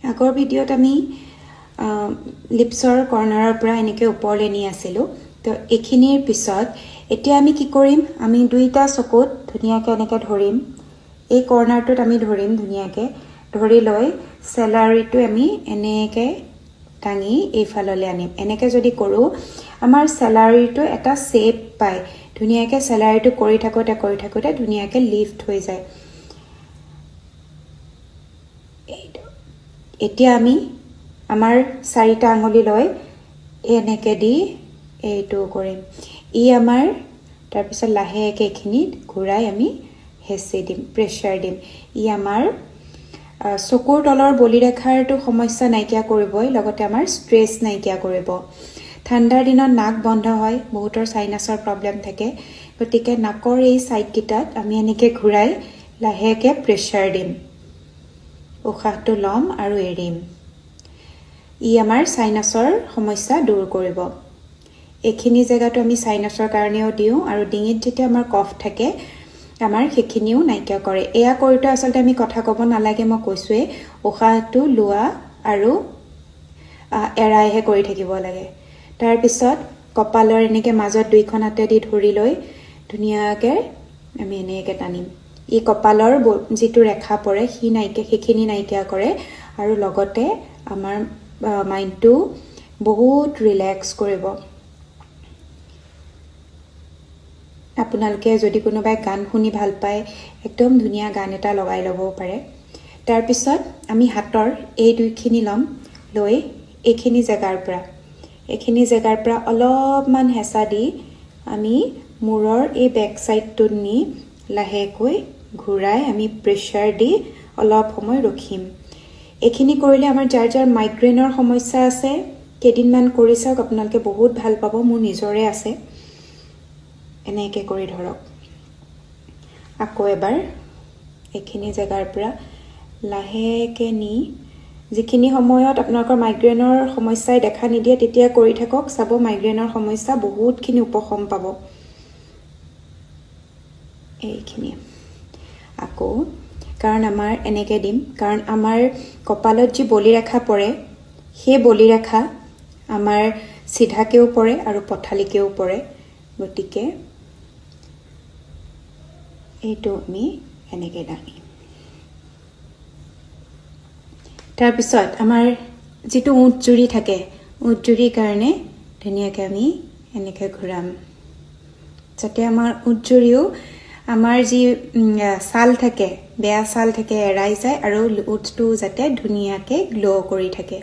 আগৰ ভিডিঅ'ত আমি লিপছৰ কৰ্নাৰৰ পৰা এনেকৈ ওপৰলৈ নি আছিলোঁ। তো এইখিনিৰ পিছত এতিয়া আমি কি কৰিম, আমি দুইটা চকুত ধুনীয়াকৈ এনেকৈ ধৰিম, এই কৰ্নাৰটোত আমি ধৰিম ধুনীয়াকৈ, ধৰি লৈ চেলাৰীটো আমি এনেকৈ দাঙি এইফাললৈ আনিম। এনেকৈ যদি কৰোঁ আমাৰ চেলাৰীটো এটা শ্বেপ পায়, ধুনীয়াকৈ চেলাৰীটো কৰি থাকোঁতে ধুনীয়াকৈ লিফ্ট হৈ যায়। এতিয়া আমি আমাৰ 4টা আঙুলি লৈ এনেকৈ দি এইটো কৰিম, ই আমাৰ তাৰপিছত লাহেকৈ এইখিনিত ঘূৰাই আমি হেঁচি দিম, প্ৰেছাৰ দিম। ই আমাৰ চকুৰ তলৰ বলিৰেখাৰটো সমস্যা নাইকিয়া কৰিবই, লগতে আমাৰ ষ্ট্ৰেছ নাইকিয়া কৰিব। ঠাণ্ডাৰ দিনত নাক বন্ধ হয়, বহুতৰ চাইনাছৰ প্ৰব্লেম থাকে, গতিকে নাকৰ এই ছাইডকেইটাত আমি এনেকৈ ঘূৰাই লাহেকৈ প্ৰেছাৰ দিম, উশাহটো ল'ম আৰু এৰিম। ই আমাৰ চাইনাছৰ সমস্যা দূৰ কৰিব। এইখিনি জেগাটো আমি চাইনাছৰ কাৰণেও দিওঁ, আৰু ডিঙিত যেতিয়া আমাৰ কফ থাকে আমাৰ সেইখিনিও নাইকিয়া কৰে। এয়া কৰোঁতে আচলতে আমি কথা ক'ব নালাগে, মই কৈছোঁৱেই, উশাহটো লোৱা আৰু এৰাইহে কৰি থাকিব লাগে। তাৰপিছত কপালৰ এনেকৈ মাজত দুইখন হাতেদি ধৰি লৈ ধুনীয়াকৈ আমি এনেকৈ টানিম। ই কপালৰ যিটো ৰেখা পৰে সেইখিনি নাইকিয়া কৰে, আৰু লগতে আমাৰ মাইণ্ডটো বহুত ৰিলেক্স কৰিব। আপোনালোকে যদি কোনোবাই গান শুনি ভাল পায়, একদম ধুনীয়া গান এটা লগাই ল'বও পাৰে। তাৰপিছত আমি হাতৰ এই দুইখিনি ল'ম, লৈ এইখিনি জেগাৰ পৰা অলপমান হেঁচা দি আমি মূৰৰ এই বেক ছাইডটোত নি লাহেকৈ ঘূৰাই আমি প্ৰেছাৰ দি অলপ সময় ৰখিম। এইখিনি কৰিলে আমাৰ যাৰ মাইগ্ৰেইনৰ সমস্যা আছে কেইদিনমান কৰি চাওক, আপোনালোকে বহুত ভাল পাব, মোৰ নিজৰে আছে। এনেকৈ কৰি ধৰক। আকৌ এবাৰ এইখিনি জেগাৰ পৰা লাহেকৈ নি, যিখিনি সময়ত আপোনালোকৰ মাইগ্ৰেইনৰ সমস্যাই দেখা নিদিয়ে তেতিয়া কৰি থাকক, চাব মাইগ্ৰেইনৰ সমস্যা বহুতখিনি উপশম পাব। এইখিনি আকৌ, কাৰণ আমাৰ এনেকৈ দিম, কাৰণ আমাৰ কপালত যি বলিৰেখা পৰে সেই বলিৰেখা আমাৰ চিধাকেও পৰে আৰু পথালিকেও পৰে, গতিকে এইটো আমি এনেকৈ দাঙি। তাৰপিছত আমাৰ যিটো উঁঠজুৰি থাকে, উঁঠজুৰিৰ কাৰণে ধুনীয়াকৈ আমি এনেকৈ ঘূৰাম, যাতে আমাৰ উঁঠজুৰিও আমাৰ যি ছাল থাকে, বেয়া ছাল থাকে এৰাই যায়, আৰু উঁঠটো যাতে ধুনীয়াকৈ গ্ল' কৰি থাকে।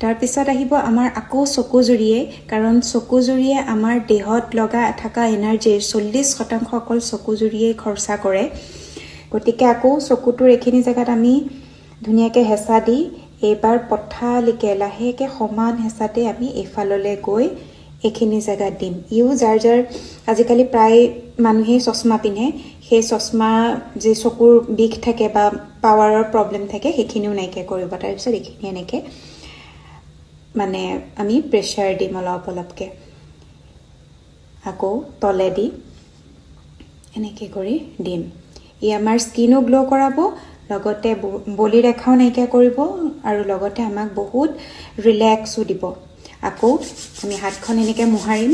তাৰপিছত আহিব আমাৰ আকৌ চকুজুৰিয়ে, কাৰণ চকুজুৰিয়ে আমাৰ দেহত লগা থকা এনাৰ্জিৰ 40% অকল চকুজুৰিয়ে খৰচা কৰে। গতিকে আকৌ চকুটোৰ এইখিনি জেগাত আমি ধুনীয়াকৈ হেঁচা দি এইবাৰ পথালিকৈ লাহেকৈ সমান হেঁচাতে আমি এইফাললৈ গৈ এইখিনি জেগাত দিম। ইও যাৰ আজিকালি প্ৰায় মানুহেই চশমা পিন্ধে, সেই চশমা যি চকুৰ বিষ থাকে বা পাৱাৰৰ প্ৰব্লেম থাকে সেইখিনিও নাইকিয়া কৰিব। তাৰপিছত এইখিনি এনেকৈ মানে আমি প্ৰেছাৰ দিম অলপকৈ, আকৌ তলেদি এনেকৈ কৰি দিম। ই আমাৰ স্কিনো গ্ল' কৰাব, লগতে বলিৰেখাও নাইকিয়া কৰিব, আৰু লগতে আমাক বহুত ৰিলেক্সো দিব। আকৌ আমি হাতখন এনেকৈ মোহাৰিম,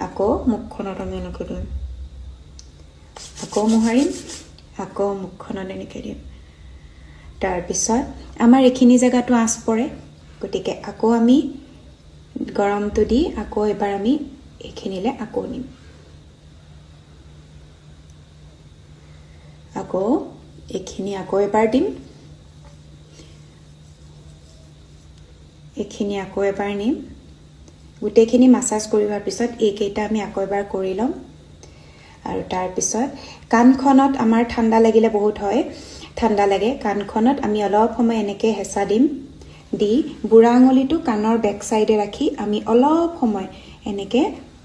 আকৌ মুখখনত আমি এনেকৈ দিম, আকৌ মোহাৰিম, আকৌ মুখখনত এনেকৈ দিম। তাৰপিছত আমাৰ এইখিনি জেগাটো আঁচ পৰে, গতিকে আকৌ আমি গৰমটো দি আকৌ এবাৰ আমি এইখিনিলৈ আকৌ নিম, আকৌ এইখিনি আকৌ এবাৰ দিম, এইখিনি আকৌ এবাৰ নিম। গোটেইখিনি মাছাজ কৰি হোৱাৰ পিছত এইকেইটা আমি আকৌ এবাৰ কৰি ল'ম। আৰু তাৰপিছত কাণখনত আমাৰ ঠাণ্ডা লাগিলে বহুত হয়, ঠাণ্ডা লাগে, কাণখনত আমি অলপ সময় এনেকৈ হেঁচা দিম, দি বুঢ়া আঙুলিটো কাণৰ বেক চাইডে ৰাখি আমি অলপ সময় এনেকৈ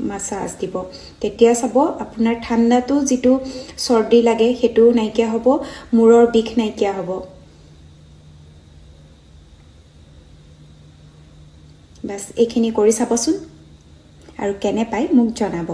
মাছাজ দিব। তেতিয়া চাব আপোনাৰ ঠাণ্ডাটো যিটো চৰ্দি লাগে সেইটো নাইকিয়া হ'ব, মূৰৰ বিষ নাইকিয়া হ'ব। বাছ এইখিনি কৰি চাবচোন, আৰু কেনে পায় মোক জনাব।